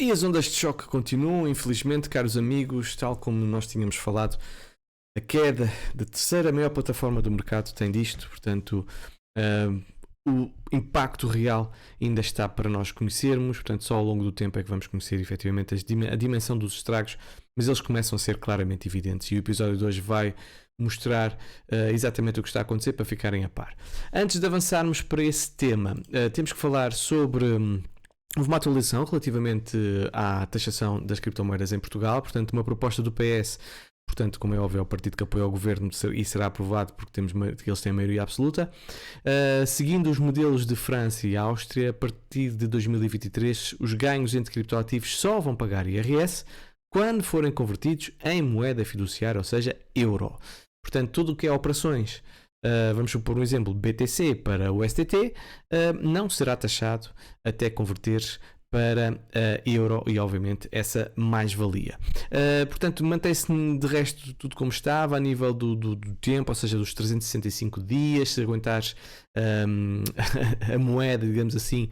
E as ondas de choque continuam, infelizmente, caros amigos, tal como nós tínhamos falado, a queda da terceira maior plataforma do mercado tem disto, portanto, o impacto real ainda está para nós conhecermos, portanto, só ao longo do tempo é que vamos conhecer efetivamente a dimensão dos estragos, mas eles começam a ser claramente evidentes e o episódio de hoje vai mostrar exatamente o que está a acontecer para ficarem a par. Antes de avançarmos para esse tema, temos que falar sobre... Houve uma atualização relativamente à taxação das criptomoedas em Portugal, portanto uma proposta do PS, portanto como é óbvio é o partido que apoia o governo e será aprovado porque eles têm a maioria absoluta, seguindo os modelos de França e Áustria, a partir de 2023 os ganhos entre criptoativos só vão pagar IRS quando forem convertidos em moeda fiduciária, ou seja, euro. Portanto tudo o que é operações, vamos supor um exemplo, BTC para o STT, não será taxado até converter para euro e obviamente essa mais-valia. Portanto, mantém-se de resto tudo como estava a nível do tempo, ou seja, dos 365 dias, se aguentares a moeda, digamos assim,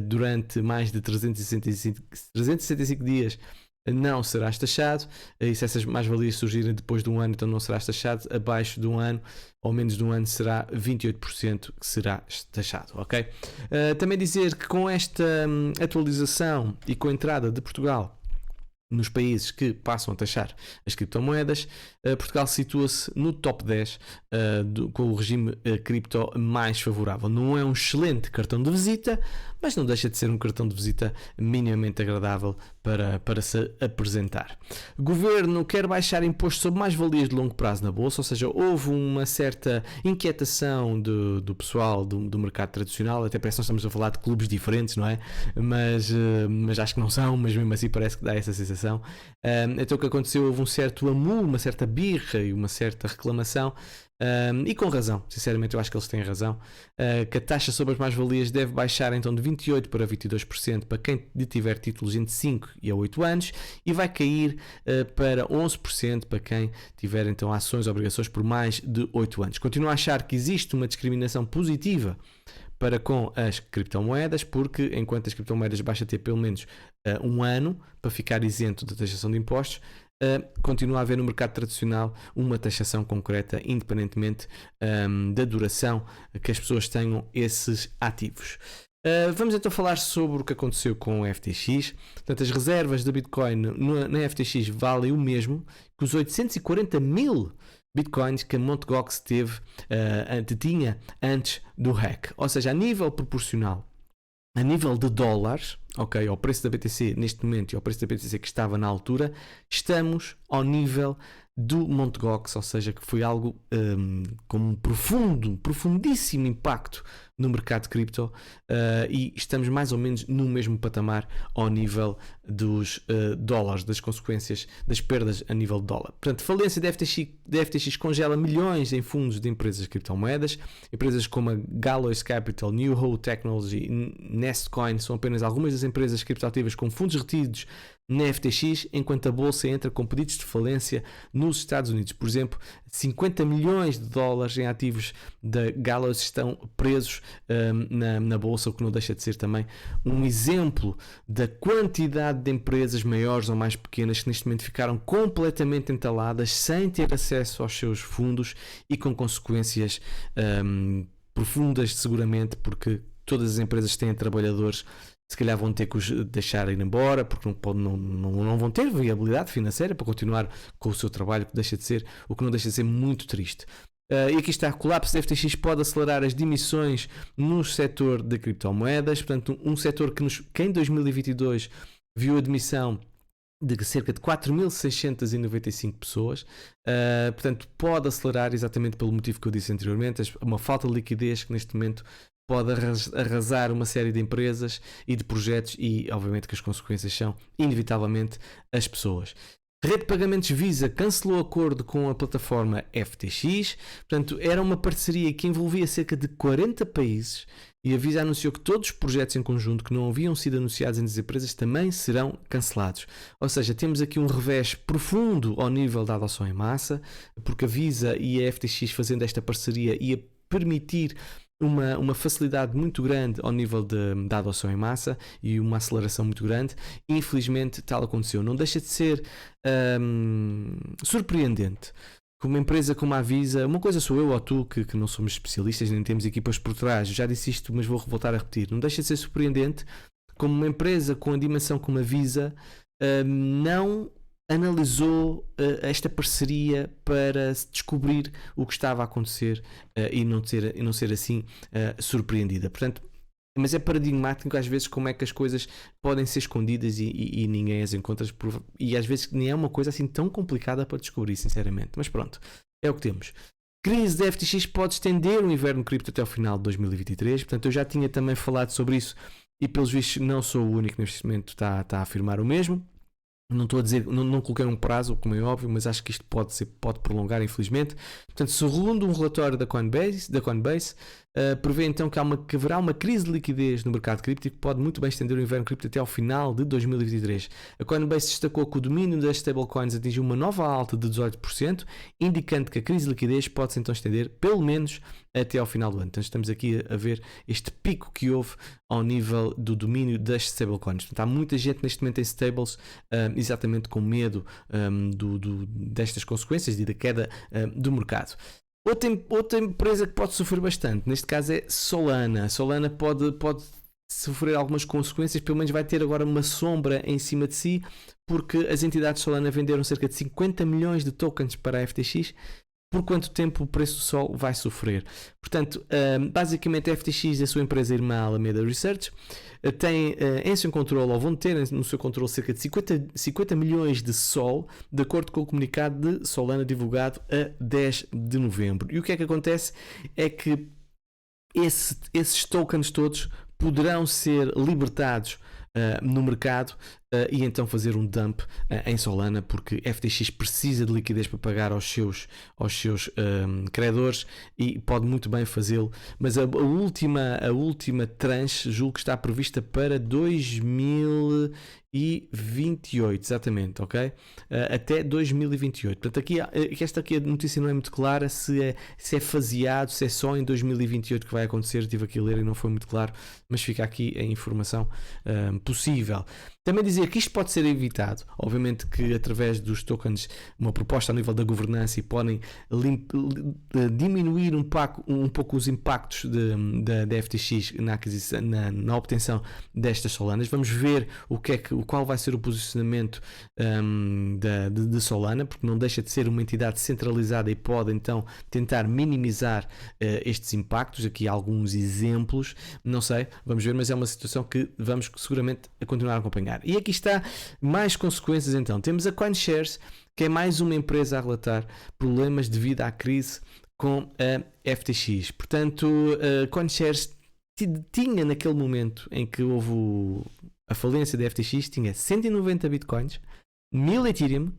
durante mais de 365 dias, não serás taxado, e se essas mais-valias surgirem depois de um ano, então não serás taxado, abaixo de um ano ou menos de um ano será 28% que será taxado, ok? Também dizer que com esta atualização e com a entrada de Portugal nos países que passam a taxar as criptomoedas, Portugal situa-se no top 10 com o regime cripto mais favorável. Não é um excelente cartão de visita, mas não deixa de ser um cartão de visita minimamente agradável para se apresentar. O governo quer baixar impostos sobre mais-valias de longo prazo na bolsa, ou seja, houve uma certa inquietação do pessoal do mercado tradicional, até parece que nós estamos a falar de clubes diferentes, não é? Mas acho que não são, mas mesmo assim parece que dá essa sensação. Então o que aconteceu, houve um certo amu, uma certa birra e uma certa reclamação, e com razão, sinceramente eu acho que eles têm razão, que a taxa sobre as mais-valias deve baixar então de 28% para 22% para quem tiver títulos entre 5 e 8 anos e vai cair para 11% para quem tiver então ações ou obrigações por mais de 8 anos. Continuo a achar que existe uma discriminação positiva para com as criptomoedas, porque enquanto as criptomoedas basta ter pelo menos um ano para ficar isento da taxação de impostos, continua a haver no mercado tradicional uma taxação concreta, independentemente da duração que as pessoas tenham esses ativos. Vamos então falar sobre o que aconteceu com o FTX. Portanto, as reservas de Bitcoin na FTX valem o mesmo que os 840 mil Bitcoins que a Mt. Gox tinha antes do hack. Ou seja, a nível proporcional, a nível de dólares, ok, ao preço da BTC neste momento e ao preço da BTC que estava na altura, estamos ao nível do Mt. Gox, ou seja, que foi algo com um profundíssimo impacto no mercado de cripto, e estamos mais ou menos no mesmo patamar ao nível dos dólares, das consequências das perdas a nível de dólar. Portanto, falência da FTX congela milhões em fundos de empresas de criptomoedas. Empresas como a Gallows Capital, New Hope Technology e Nestcoin são apenas algumas das empresas criptoativas com fundos retidos na FTX, enquanto a bolsa entra com pedidos de falência nos Estados Unidos. Por exemplo, 50 milhões de dólares em ativos da Gallows estão presos na bolsa, o que não deixa de ser também um exemplo da quantidade de empresas maiores ou mais pequenas que neste momento ficaram completamente entaladas sem ter acesso aos seus fundos e com consequências profundas seguramente, porque todas as empresas têm trabalhadores, se calhar vão ter que os deixar ir embora porque não vão ter viabilidade financeira para continuar com o seu trabalho, o que não deixa de ser muito triste. E aqui está, o colapso da FTX pode acelerar as demissões no setor de criptomoedas, portanto um setor que em 2022 viu a demissão de cerca de 4.695 pessoas, portanto pode acelerar exatamente pelo motivo que eu disse anteriormente, uma falta de liquidez que neste momento pode arrasar uma série de empresas e de projetos e obviamente que as consequências são inevitavelmente as pessoas. A rede de pagamentos Visa cancelou o acordo com a plataforma FTX, portanto era uma parceria que envolvia cerca de 40 países e a Visa anunciou que todos os projetos em conjunto que não haviam sido anunciados entre as empresas também serão cancelados. Ou seja, temos aqui um revés profundo ao nível da adoção em massa, porque a Visa e a FTX fazendo esta parceria ia permitir uma facilidade muito grande ao nível da adoção em massa e uma aceleração muito grande. Infelizmente, tal aconteceu. Não deixa de ser surpreendente que uma empresa como a Visa, uma coisa sou eu ou tu que não somos especialistas, nem temos equipas por trás, já disse isto, mas vou voltar a repetir. Não deixa de ser surpreendente como uma empresa com a dimensão como a Visa não analisou esta parceria para descobrir o que estava a acontecer e não ser assim surpreendida. Portanto, mas é paradigmático às vezes como é que as coisas podem ser escondidas e ninguém as encontra, e às vezes nem é uma coisa assim tão complicada para descobrir, sinceramente. Mas pronto, é o que temos. Crise da FTX pode estender o inverno cripto até o final de 2023, portanto eu já tinha também falado sobre isso e pelos vistos não sou o único neste momento está a afirmar o mesmo. Não estou a dizer, não coloquei um prazo, como é óbvio, mas acho que isto pode prolongar, infelizmente. Portanto, segundo um relatório da Coinbase prevê então que haverá uma crise de liquidez no mercado cripto que pode muito bem estender o inverno cripto até ao final de 2023. A Coinbase destacou que o domínio das stablecoins atingiu uma nova alta de 18%, indicando que a crise de liquidez pode-se então estender pelo menos até ao final do ano. Então estamos aqui a ver este pico que houve ao nível do domínio das stablecoins. Portanto, há muita gente neste momento em stables exatamente com medo destas consequências e da queda do mercado. Outra empresa que pode sofrer bastante, neste caso é Solana. Solana pode sofrer algumas consequências, pelo menos vai ter agora uma sombra em cima de si, porque as entidades Solana venderam cerca de 50 milhões de tokens para a FTX. Por quanto tempo o preço do sol vai sofrer? Portanto, basicamente a FTX, a sua empresa irmã Alameda Research, tem em seu controle, ou vão ter no seu controle cerca de 50 milhões de sol, de acordo com o comunicado de Solana divulgado a 10 de novembro. E o que é que acontece? É que esses tokens todos poderão ser libertados no mercado e então fazer um dump em Solana, porque FTX precisa de liquidez para pagar aos seus credores e pode muito bem fazê-lo, mas a última tranche julgo que está prevista para 2028, exatamente, ok? Até 2028. Portanto, esta aqui a notícia não é muito clara se é faseado, se é só em 2028 que vai acontecer. Estive aqui a ler e não foi muito claro, mas fica aqui a informação possível. Também dizer que isto pode ser evitado, obviamente que através dos tokens, uma proposta a nível da governança, e podem diminuir um pouco os impactos da FTX na obtenção destas Solanas. Vamos ver qual vai ser o posicionamento de Solana, porque não deixa de ser uma entidade centralizada e pode então tentar minimizar estes impactos. Aqui há alguns exemplos, não sei, vamos ver, mas é uma situação que vamos seguramente continuar a acompanhar. E aqui está mais consequências então. Temos a CoinShares, que é mais uma empresa a relatar problemas devido à crise com a FTX. Portanto, a CoinShares tinha naquele momento em que houve a falência da FTX, tinha 190 bitcoins, 1000 Ethereum,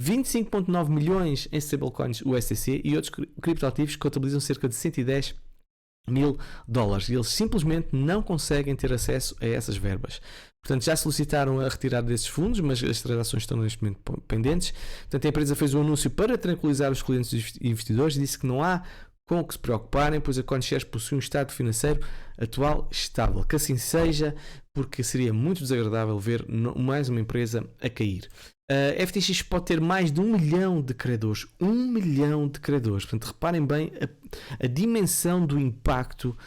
25,9 milhões em stablecoins USDC e outros criptoativos que contabilizam cerca de 110 mil dólares, e eles simplesmente não conseguem ter acesso a essas verbas. Portanto, já solicitaram a retirada desses fundos, mas as transações estão neste momento pendentes. Portanto, a empresa fez um anúncio para tranquilizar os clientes e investidores e disse que não há com o que se preocuparem, pois a CoinShares possui um estado financeiro atual estável. Que assim seja, porque seria muito desagradável ver mais uma empresa a cair. A FTX pode ter mais de 1 milhão de credores. 1 milhão de credores. Portanto, reparem bem a dimensão do impacto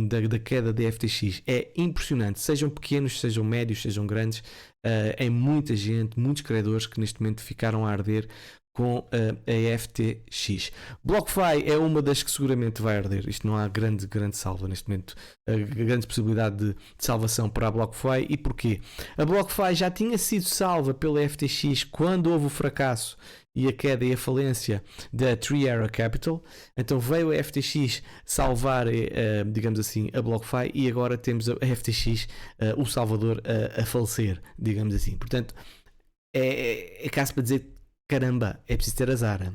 da queda da FTX. É impressionante. Sejam pequenos, sejam médios, sejam grandes. É muita gente, muitos credores que neste momento ficaram a arder com a FTX. BlockFi é uma das que seguramente vai arder. Isto não há grande salva neste momento. A grande possibilidade de salvação para a BlockFi. E porquê? A BlockFi já tinha sido salva pela FTX quando houve o fracasso e a queda e a falência da Three Arrows Capital. Então veio a FTX salvar, digamos assim, a BlockFi, e agora temos a FTX, o salvador, a falecer, digamos assim. Portanto, é caso para dizer, caramba, é preciso ter azar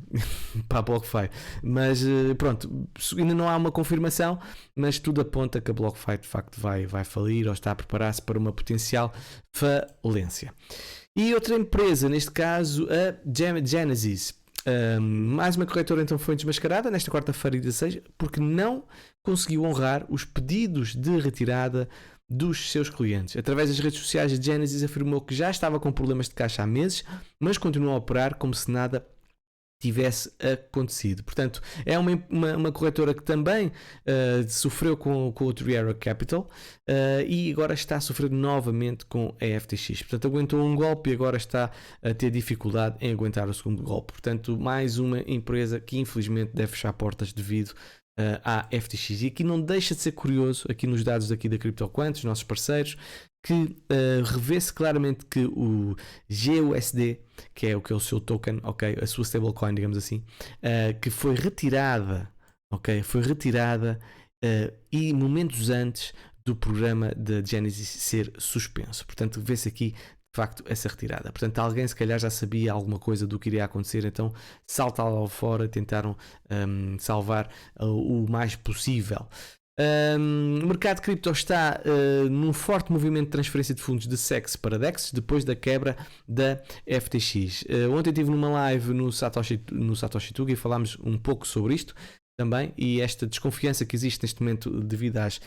para a BlockFi. Mas pronto, ainda não há uma confirmação, mas tudo aponta que a BlockFi de facto vai falir ou está a preparar-se para uma potencial falência. E outra empresa, neste caso a Genesis. Mais uma corretora então foi desmascarada nesta quarta-feira, dia 6, porque não conseguiu honrar os pedidos de retirada dos seus clientes. Através das redes sociais, a Genesis afirmou que já estava com problemas de caixa há meses, mas continuou a operar como se nada tivesse acontecido. Portanto, é uma corretora que também sofreu com o Three Arrows Capital e agora está a sofrer novamente com a FTX. Portanto, aguentou um golpe e agora está a ter dificuldade em aguentar o segundo golpe. Portanto, mais uma empresa que infelizmente deve fechar portas devido à FTX. E aqui não deixa de ser curioso, aqui nos dados aqui da CryptoQuant, os nossos parceiros, que revê-se claramente que o GUSD, que é o seu token, ok, a sua stablecoin, digamos assim, que foi retirada, ok, e momentos antes do programa da Genesis ser suspenso. Portanto, vê-se aqui de facto essa retirada. Portanto, alguém se calhar já sabia alguma coisa do que iria acontecer, então salta lá fora, tentaram salvar o mais possível. O mercado de cripto está num forte movimento de transferência de fundos de SEX para DEX depois da quebra da FTX. Ontem estive numa live no Satoshi Tuga e falámos um pouco sobre isto também, e esta desconfiança que existe neste momento devido às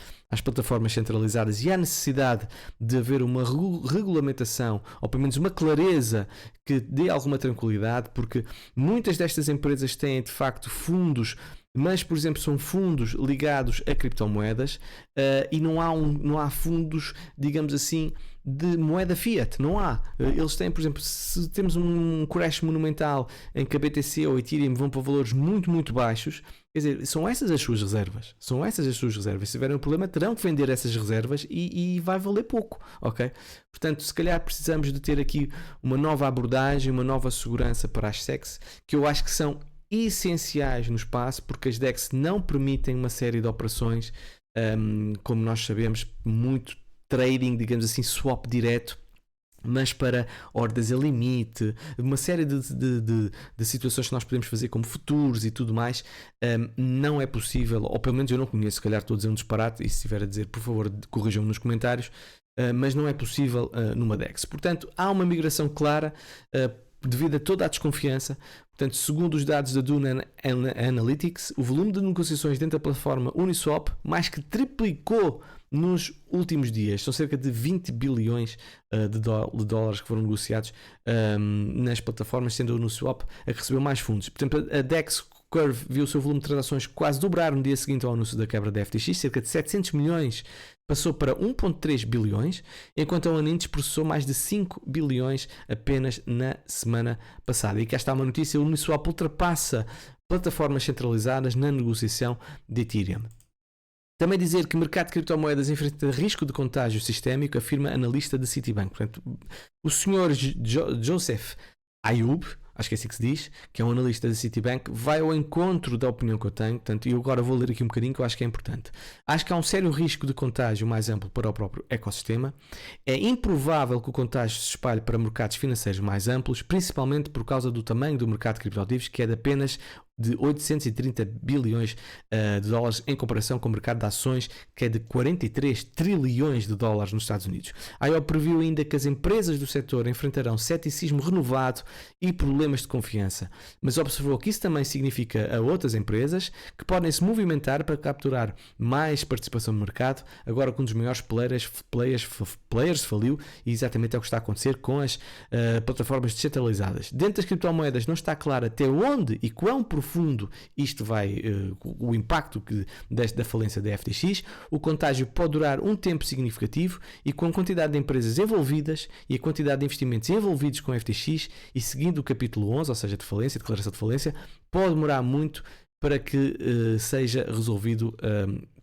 plataformas centralizadas e à necessidade de haver uma regulamentação, ou pelo menos uma clareza que dê alguma tranquilidade, porque muitas destas empresas têm de facto fundos, mas por exemplo são fundos ligados a criptomoedas e não há fundos, digamos assim, de moeda fiat, não há. Eles têm, por exemplo, se temos um crash monumental em que a BTC ou a Ethereum vão para valores muito, muito baixos, quer dizer, são essas as suas reservas. Se tiverem um problema, terão que vender essas reservas e vai valer pouco, ok? Portanto, se calhar precisamos de ter aqui uma nova abordagem, uma nova segurança para as SEX, que eu acho que são essenciais no espaço, porque as DEX não permitem uma série de operações, como nós sabemos, muito trading, digamos assim, swap direto, mas para ordens a limite, uma série de situações que nós podemos fazer como futuros e tudo mais, não é possível, ou pelo menos eu não conheço, se calhar estou a dizer um disparate, e se estiver a dizer, por favor, corrijam-me nos comentários, mas não é possível numa DEX. Portanto, há uma migração clara devido a toda a desconfiança. Portanto, segundo os dados da Duna Analytics, o volume de negociações dentro da plataforma Uniswap mais que triplicou nos últimos dias. São cerca de 20 bilhões de dólares que foram negociados nas plataformas, sendo a Uniswap a que recebeu mais fundos. Por exemplo, a DEX Curve viu o seu volume de transações quase dobrar no dia seguinte ao anúncio da quebra da FTX, cerca de 700 milhões passou para 1.3 bilhões, enquanto a Onintes processou mais de 5 bilhões apenas na semana passada. E cá está uma notícia: o Uniswap ultrapassa plataformas centralizadas na negociação de Ethereum. Também dizer que o mercado de criptomoedas enfrenta risco de contágio sistémico, afirma analista de Citibank. Portanto, o senhor Joseph Ayub, acho que é assim que se diz, que é um analista da Citibank, vai ao encontro da opinião que eu tenho. Portanto, e agora vou ler aqui um bocadinho que eu acho que é importante. Acho que há um sério risco de contágio mais amplo para o próprio ecossistema. É improvável que o contágio se espalhe para mercados financeiros mais amplos, principalmente por causa do tamanho do mercado de criptoativos, que é de apenas de 830 bilhões de dólares em comparação com o mercado de ações, que é de 43 trilhões de dólares nos Estados Unidos. A IO previu ainda que as empresas do setor enfrentarão ceticismo renovado e problemas de confiança, mas observou que isso também significa a outras empresas que podem se movimentar para capturar mais participação no mercado, agora que um dos maiores players faliu, e exatamente é o que está a acontecer com as plataformas descentralizadas. Dentro das criptomoedas não está claro até onde e quão profundo isto vai, o impacto da falência da FTX. O contágio pode durar um tempo significativo e com a quantidade de empresas envolvidas e a quantidade de investimentos envolvidos com a FTX e seguindo o capítulo 11, ou seja, de falência, declaração de falência, pode demorar muito para que seja resolvido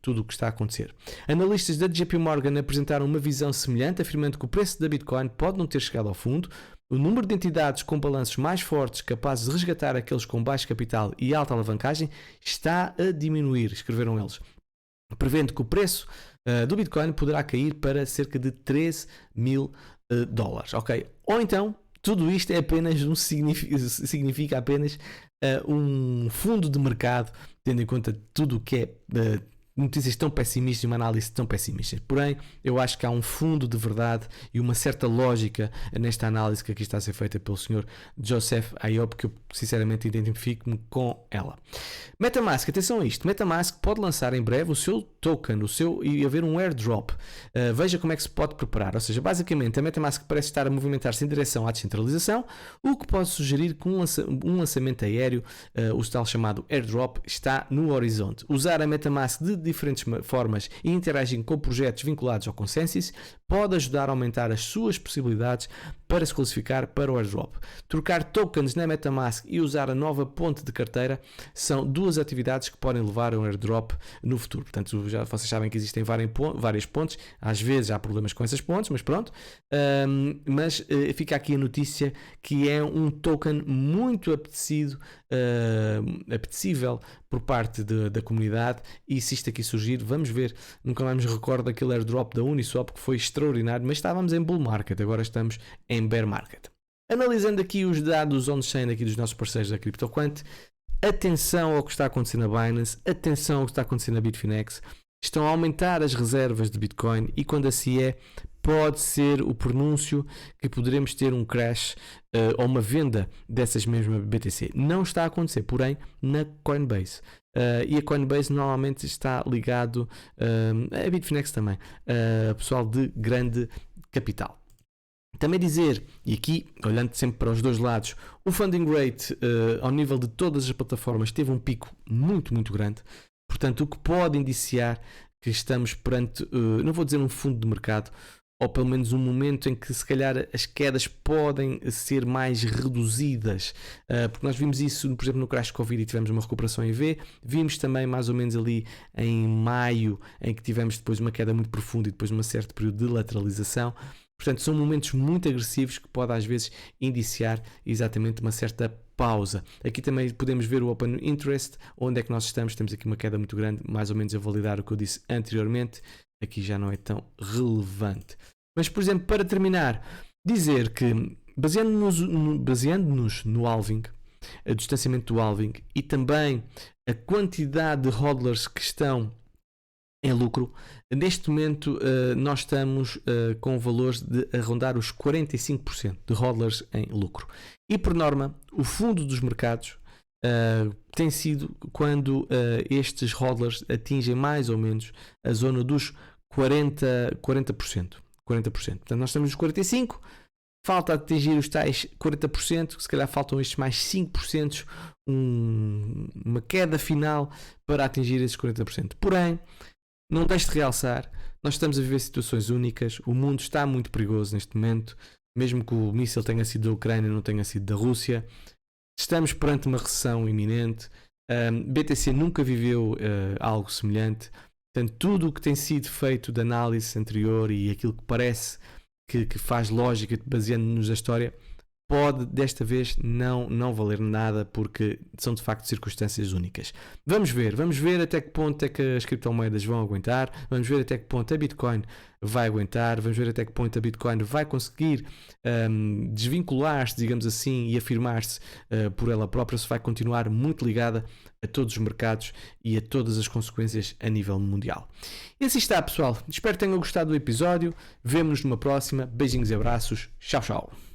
tudo o que está a acontecer. Analistas da JP Morgan apresentaram uma visão semelhante, afirmando que o preço da Bitcoin pode não ter chegado ao fundo. O número de entidades com balanços mais fortes capazes de resgatar aqueles com baixo capital e alta alavancagem está a diminuir, escreveram eles, prevendo que o preço do Bitcoin poderá cair para cerca de 13 mil dólares. Ok? Ou então, tudo isto é apenas significa apenas um fundo de mercado, tendo em conta tudo o que é notícias tão pessimistas e uma análise tão pessimista. Porém, eu acho que há um fundo de verdade e uma certa lógica nesta análise que aqui está a ser feita pelo Sr. Joseph Ayoub, que eu sinceramente identifico-me com ela. MetaMask, atenção a isto, MetaMask pode lançar em breve o seu token, e haver um airdrop. Veja como é que se pode preparar, ou seja, basicamente a MetaMask parece estar a movimentar-se em direção à descentralização, o que pode sugerir que um lançamento aéreo, o tal chamado airdrop, está no horizonte. Usar a MetaMask de diferentes formas e interagir com projetos vinculados ao Consensus pode ajudar a aumentar as suas possibilidades para se classificar para o airdrop. Trocar tokens na MetaMask e usar a nova ponte de carteira são duas atividades que podem levar a um airdrop no futuro. Portanto, já vocês sabem que existem várias pontes, às vezes há problemas com essas pontes, mas pronto. Fica aqui a notícia que é um token muito apetecível por parte da comunidade, e se isto aqui surgir, vamos ver. Nunca mais me recordo daquele airdrop da Uniswap que foi extraordinário, mas estávamos em bull market, agora estamos em bear market. Analisando aqui os dados on-chain aqui dos nossos parceiros da CryptoQuant, atenção ao que está a acontecer na Binance, atenção ao que está a acontecer na Bitfinex. Estão a aumentar as reservas de Bitcoin, e quando assim é, pode ser o pronúncio que poderemos ter um crash ou uma venda dessas mesmas BTC. Não está a acontecer, porém, na Coinbase. E a Coinbase normalmente está ligado a Bitfinex também, pessoal de grande capital. Também dizer, e aqui olhando sempre para os dois lados, o funding rate ao nível de todas as plataformas teve um pico muito, muito grande. Portanto, o que pode indiciar que estamos perante, não vou dizer um fundo de mercado, ou pelo menos um momento em que se calhar as quedas podem ser mais reduzidas, porque nós vimos isso, por exemplo, no crash Covid e tivemos uma recuperação em V, vimos também mais ou menos ali em maio, em que tivemos depois uma queda muito profunda e depois um certo período de lateralização. Portanto, são momentos muito agressivos que podem às vezes indiciar exatamente uma certa pausa. Aqui também podemos ver o Open Interest, onde é que nós estamos. Temos aqui uma queda muito grande, mais ou menos a validar o que eu disse anteriormente. Aqui já não é tão relevante. Mas, por exemplo, para terminar, dizer que baseando-nos no halving, o distanciamento do halving e também a quantidade de hodlers que estão em lucro, neste momento nós estamos com valores de arrondar os 45% de hodlers em lucro. E por norma, o fundo dos mercados tem sido quando estes hodlers atingem mais ou menos a zona dos 40%. Portanto, nós estamos nos 45%, falta atingir os tais 40%, se calhar faltam estes mais 5%, uma queda final para atingir esses 40%. Porém, não deixe de realçar, nós estamos a viver situações únicas, o mundo está muito perigoso neste momento, mesmo que o míssil tenha sido da Ucrânia e não tenha sido da Rússia, estamos perante uma recessão iminente, BTC nunca viveu algo semelhante, portanto tudo o que tem sido feito de análise anterior e aquilo que parece que faz lógica baseando-nos na história, pode desta vez não valer nada, porque são de facto circunstâncias únicas. Vamos ver até que ponto é que as criptomoedas vão aguentar, vamos ver até que ponto a Bitcoin vai aguentar, vamos ver até que ponto a Bitcoin vai conseguir desvincular-se, digamos assim, e afirmar-se por ela própria, se vai continuar muito ligada a todos os mercados e a todas as consequências a nível mundial. E assim está, pessoal. Espero que tenham gostado do episódio. Vemo-nos numa próxima. Beijinhos e abraços. Tchau, tchau.